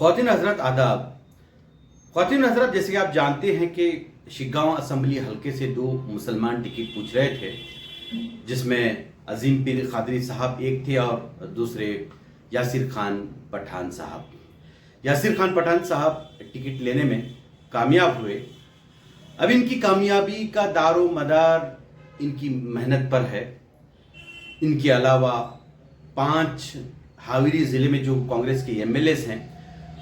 ख्वातीन हजरत आदाब। ख्वातीन हजरत, जैसे कि आप जानते हैं कि शिगांव असम्बली हल्के से दो मुसलमान टिकट पूछ रहे थे, जिसमें अजीम पीर कादरी साहब एक थे और दूसरे यासिर खान पठान साहब। यासिर खान पठान साहब टिकट लेने में कामयाब हुए। अब इनकी कामयाबी का दारो मदार इनकी मेहनत पर है। इनके अलावा 5 हावेरी ज़िले में जो कांग्रेस के एमएलएस हैं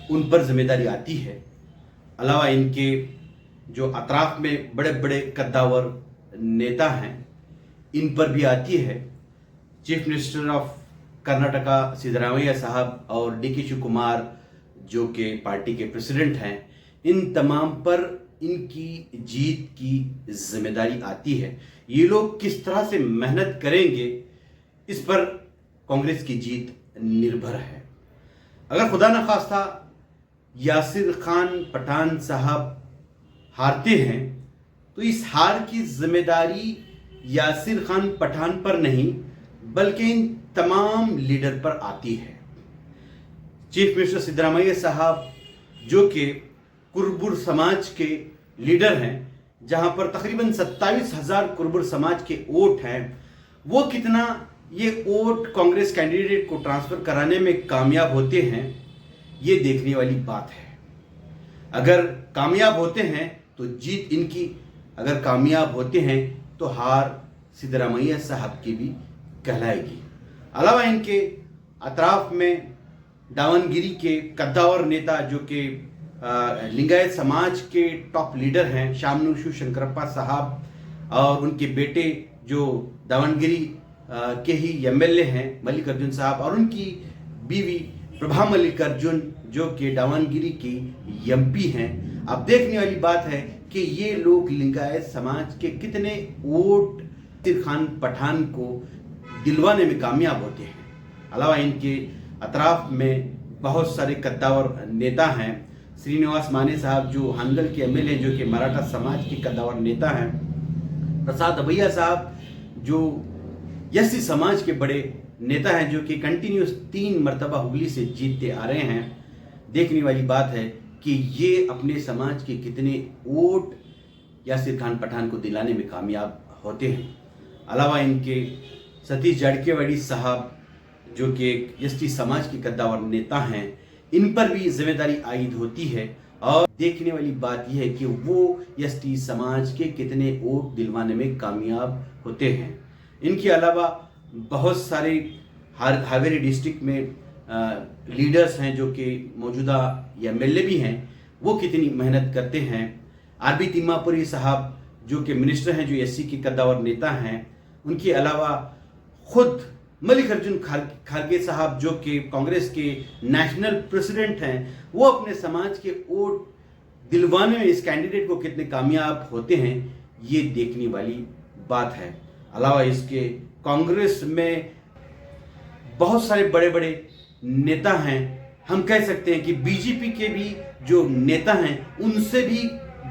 उन पर जिम्मेदारी आती है। अलावा इनके जो अतराफ में बड़े बड़े कद्दावर नेता हैं इन पर भी आती है। Chief minister of Karnataka Siddaramaiah साहब और डीके शिवकुमार जो कि पार्टी के प्रेसिडेंट हैं, इन तमाम पर इनकी जीत की जिम्मेदारी आती है। ये लोग किस तरह से मेहनत करेंगे इस पर कांग्रेस की जीत निर्भर है। अगर खुदा न खास्ता यासिर खान पठान साहब हारते हैं तो इस हार की जिम्मेदारी यासिर खान पठान पर नहीं बल्कि इन तमाम लीडर पर आती है। चीफ मिनिस्टर सिद्धरामैया साहब जो कि कुरबुर समाज के लीडर हैं, जहां पर तकरीबन 27,000 कुरबुर समाज के वोट हैं, वो कितना ये वोट कांग्रेस कैंडिडेट को ट्रांसफर कराने में कामयाब होते हैं, ये देखने वाली बात है। अगर कामयाब होते हैं तो जीत इनकी, अगर कामयाब होते हैं तो हार सिद्धरामैया साहब की भी कहलाएगी। अलावा इनके अतराफ में दावनगिरी के कद्दावर नेता जो कि लिंगायत समाज के टॉप लीडर हैं, शामनू शिवशंकरप्पा साहब, और उनके बेटे जो दावनगिरी के ही एमएलए हैं मल्लिकार्जुन साहब, और उनकी बीवी प्रभा मल्लिकार्जुन जो कि दावनगिरी की एमपी हैं। अब देखने वाली बात है कि ये लोग लिंगायत समाज के कितने वोट यासिर खान पठान को दिलवाने में कामयाब होते हैं। अलावा इनके अतराफ में बहुत सारे कद्दावर नेता हैं। श्रीनिवास माने साहब जो हानगल के एमएलए जो कि मराठा समाज के कद्दावर नेता हैं। प्रसाद अभैया साहब जो एससी समाज के बड़े नेता हैं, जो कि कंटिन्यूस 3 मरतबा हुगली से जीतते आ रहे हैं। देखने वाली बात है कि ये अपने समाज के कितने वोट यासिर खान पठान को दिलाने में कामयाब होते हैं। अलावा इनके सतीश जाड़केवाड़ी साहब जो कि एक एसटी समाज के कद्दावर नेता हैं, इन पर भी जिम्मेदारी आयद होती है। और देखने वाली बात यह है कि वो एसटी समाज के कितने वोट दिलवाने में कामयाब होते हैं। इनके अलावा बहुत सारे हावेरी डिस्ट्रिक्ट में लीडर्स हैं जो कि मौजूदा एमएलए भी हैं, वो कितनी मेहनत करते हैं। आरबी तिम्मापुरी साहब जो कि मिनिस्टर हैं, जो एससी के कद्दावर नेता हैं। उनके अलावा खुद मल्लिकार्जुन खड़गे साहब जो कि कांग्रेस के नेशनल प्रेसिडेंट हैं, वो अपने समाज के वोट दिलवाने में इस कैंडिडेट को कितने कामयाब होते हैं, ये देखने वाली बात है। अलावा इसके कांग्रेस में बहुत सारे बड़े बड़े नेता हैं। हम कह सकते हैं कि बीजेपी के भी जो नेता हैं उनसे भी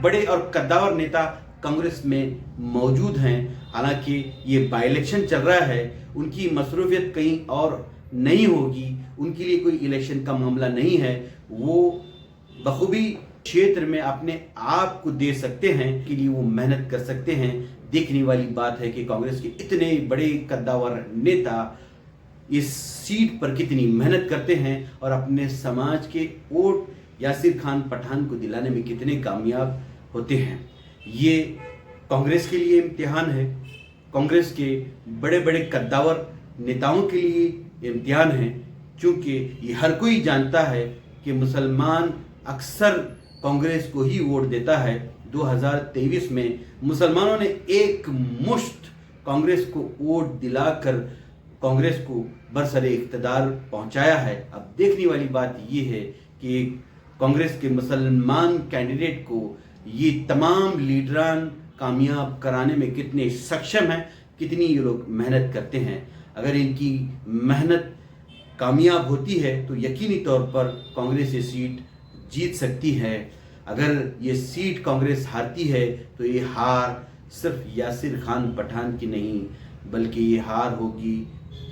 बड़े और कद्दावर नेता कांग्रेस में मौजूद हैं। हालांकि ये बाई इलेक्शन चल रहा है, उनकी मसरूफियत कहीं और नहीं होगी, उनके लिए कोई इलेक्शन का मामला नहीं है। वो बखूबी क्षेत्र में अपने आप को दे सकते हैं, के लिए वो मेहनत कर सकते हैं। देखने वाली बात है कि कांग्रेस के इतने बड़े कद्दावर नेता इस सीट पर कितनी मेहनत करते हैं और अपने समाज के वोट यासिर खान पठान को दिलाने में कितने कामयाब होते हैं। ये कांग्रेस के लिए इम्तिहान है, कांग्रेस के बड़े बड़े कद्दावर नेताओं के लिए इम्तिहान है, क्योंकि ये हर कोई जानता है कि मुसलमान अक्सर कांग्रेस को ही वोट देता है। 2023 में मुसलमानों ने एक मुश्त कांग्रेस को वोट दिलाकर कांग्रेस को बरसरे इख्तिदार पहुंचाया है। अब देखने वाली बात ये है कि कांग्रेस के मुसलमान कैंडिडेट को ये तमाम लीडरान कामयाब कराने में कितने सक्षम हैं, कितनी ये लोग मेहनत करते हैं। अगर इनकी मेहनत कामयाब होती है तो यकीनी तौर पर कांग्रेस ये सीट जीत सकती है। अगर ये सीट कांग्रेस हारती है तो ये हार सिर्फ यासिर खान पठान की नहीं बल्कि ये हार होगी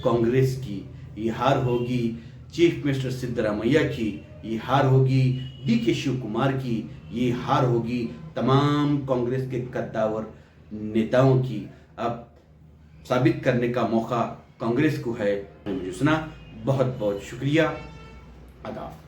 कांग्रेस की, ये हार होगी चीफ मिनिस्टर सिद्धरामैया की, ये हार होगी DK शिव कुमार की, ये हार होगी तमाम कांग्रेस के कद्दावर नेताओं की। अब साबित करने का मौका कांग्रेस को है। मुझे सुना, बहुत बहुत शुक्रिया। आदाब।